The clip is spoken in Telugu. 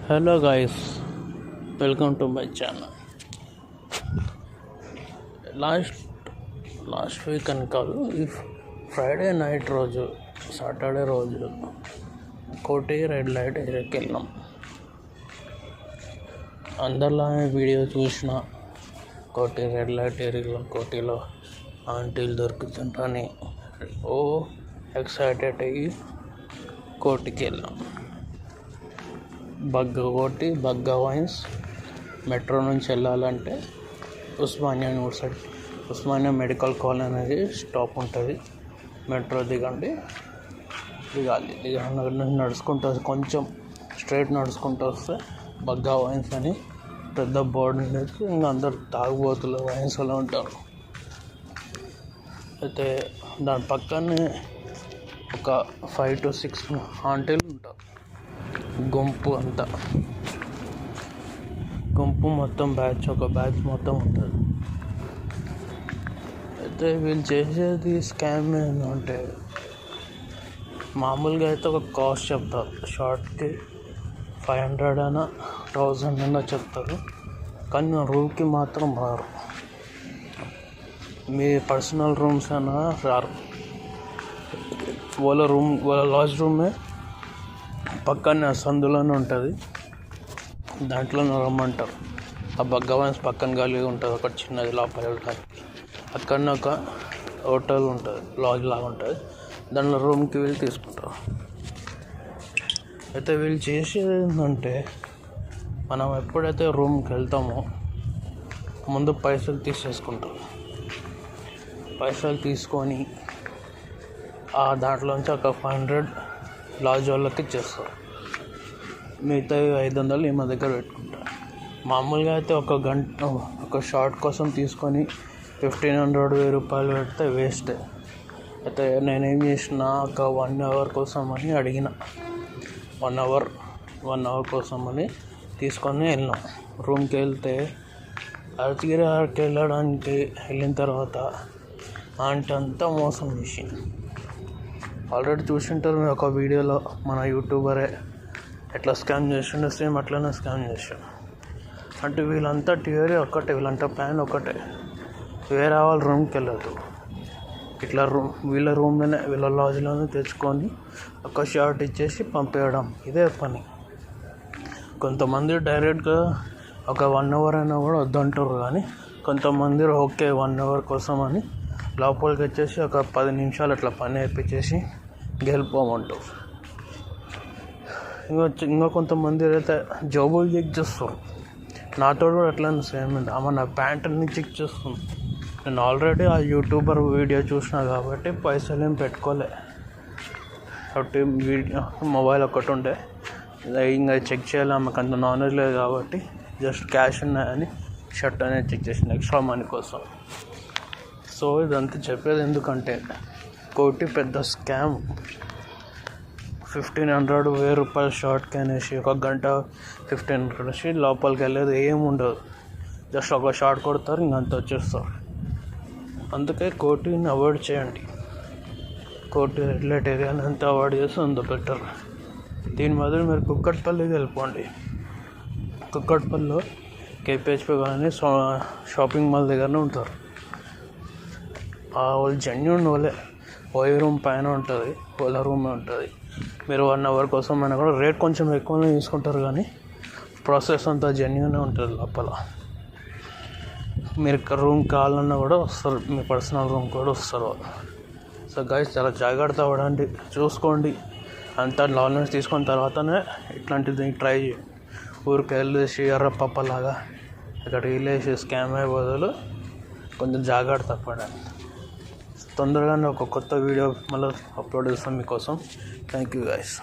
Hello guys, welcome to my channel. Last week అని కాదు, ఈ ఫ్రైడే నైట్ రోజు, సాటర్డే రోజు కోటి రెడ్ లైట్ ఏరియాకి వెళ్ళాం. అందరిలానే వీడియో చూసిన కోటి రెడ్ లైట్ ఏరియాలో కోటిలో ఆంటీలు దొరుకుతుంటని ఎక్సైటెడ్ అయ్యి కోటికి వెళ్ళాం. బగ్గ వైన్స్ మెట్రో నుంచి వెళ్ళాలంటే ఉస్మానియా మెడికల్ కాలేజ్ అనేది స్టాప్ ఉంటుంది. మెట్రో దిగాలి. నడుచుకుంటూ కొంచెం స్ట్రైట్ నడుచుకుంటూ వస్తే బగ్గ వైన్స్ అని పెద్ద బోర్డు ఉండేది. ఇంకా అందరు తాగుబోతులు వైన్స్ అలా ఉంటారు. అయితే దాని పక్కనే ఒక 5 to 6 ఆంటీలు ఉంటారు. గుంపు మొత్తం ఒక బ్యాచ్ మొత్తం ఉంటుంది. అయితే వీళ్ళు చేసేది స్కామ్ ఏంటంటే, మామూలుగా అయితే ఒక కాస్ట్ చెప్తారు. షార్ట్కి 500 అయినా 1000 అయినా చెప్తారు, కానీ రూమ్కి మాత్రం రారు. మీ పర్సనల్ రూమ్స్ అయినా రారు. వాళ్ళ లాడ్జ్ రూమే పక్కనే సందులోనే ఉంటుంది. దాంట్లో రమ్మంటారు. ఆ బగ్గ వైన్స్ పక్కన కలిగి ఉంటుంది, ఒక చిన్నది లోపల వెళ్ళడానికి. అక్కడనే ఒక హోటల్ ఉంటుంది, లాడ్జ్ లాగా ఉంటుంది. దాంట్లో రూమ్కి వెళ్ళి తీసుకుంటారు. అయితే వీళ్ళు చేసేది ఏంటంటే, మనం ఎప్పుడైతే రూమ్కి వెళ్తామో ముందు పైసలు తీసేసుకుంటారు. పైసలు తీసుకొని దాంట్లోంచి ఒక 500 లాడ్జ్ వాళ్ళకి ఇచ్చేస్తారు. మిగతా 500 మా దగ్గర పెట్టుకుంటారు. మామూలుగా అయితే ఒక షార్ట్ కోసం తీసుకొని 1500 రూపాయలు పెడితే వేస్టే. అయితే నేనేం చేసిన, ఒక 1 hour కోసం అని అడిగిన. 1 hour కోసం అని తీసుకొని వెళ్ళినాం. రూమ్కి వెళ్తే అరటికి వెళ్ళిన తర్వాత ఆంటీ అంతా మోసం చేసింది. ఆల్రెడీ చూసింటారు మీరు ఒక వీడియోలో, మన యూట్యూబరే ఎట్లా స్కామ్ చేసిండో సేమ్ అట్లనే స్కామ్ చేసాడు. అంటే వీళ్ళంతా థియరీ ఒక్కటే, వీళ్ళంతా ప్లాన్ ఒకటే. వేరే వాళ్ళ రూమ్కి వెళ్ళదు, ఇట్లా వీళ్ళ రూమ్లోనే వీళ్ళ లాడ్జ్లోనే తెచ్చుకొని ఒక షార్ట్ ఇచ్చేసి పంపేయడం, ఇదే పని. కొంతమంది డైరెక్ట్గా ఒక 1 hour అయినా కూడా వద్దంటారు, కానీ కొంతమంది ఓకే 1 hour కోసం అని లోపలికి వచ్చేసి ఒక 10 నిమిషాలు అట్లా పని అయిపించేసి గెలిపోమంటారు. ఇంకా కొంతమంది అయితే జాబులు చెక్ చేస్తారు. నాతో కూడా అట్లనే సేమ్. ఆమె నా ప్యాంట్ని చెక్ చేస్తుంది. నేను ఆల్రెడీ ఆ యూట్యూబర్ వీడియో చూసిన కాబట్టి పైసలు ఏం పెట్టుకోలే. కాబట్టి మొబైల్ ఒకటి ఉండే, ఇంకా చెక్ చేయాలి. ఆమెకు అంత నాలెడ్జ్ లేదు కాబట్టి జస్ట్ క్యాష్ ఉన్నాయని షర్ట్ అనేది చెక్ చేసిన ఎక్స్ట్రా మనీ కోసం. సో ఇదంతా చెప్పేది ఎందుకంటే, కోటి పెద్ద స్కామ్. 1500 రూపాయలు షార్ట్కి అనేసి ఒక గంట 1500 అనేసి లోపలికి వెళ్ళేది ఏముండదు. జస్ట్ ఒక షార్ట్ కొడతారు, ఇంకంత వచ్చేస్తారు. అందుకే కోటిని అవాయిడ్ చేయండి. కోటి రెడ్ లైట్ ఏరియాని అంతా అవాయిడ్ చేస్తే అంత బెటర్. దీని బదులు మీరు కుక్కట్పల్లికి వెళ్ళిపోండి. కుక్కట్పల్లిలో కేపీహెచ్పి కానీ షాపింగ్ మాల్ దగ్గరనే ఉంటారు. వాళ్ళు జెన్యూన్ వాళ్ళే. రూమ్ పైన ఉంటుంది, వాళ్ళ రూమే ఉంటుంది. మీరు 1 hour కోసం అయినా కూడా రేట్ కొంచెం ఎక్కువనే తీసుకుంటారు, కానీ ప్రాసెస్ అంతా జెన్యూన్గా ఉంటుంది లోపల. మీరు రూమ్ కావాలన్నా కూడా వస్తారు, మీ పర్సనల్ రూమ్ కూడా వస్తారు వాళ్ళు. సో గైస్, చాలా జాగ్రత్త పడండి, చూసుకోండి. అంతా నాలెడ్జ్ తీసుకున్న తర్వాతనే ఇట్లాంటిది ట్రై చేయండి. ఊరికి వెళ్ళేసి ఎర్రపప్పలాగా అక్కడికి వెళ్ళేసి స్కామ్ అయ్యే బదులు కొంచెం జాగ్రత్త పడండి. తొందరగానే ఒక కొత్త వీడియో మళ్ళీ అప్లోడ్ చేస్తాం మీకోసం. Thank you guys.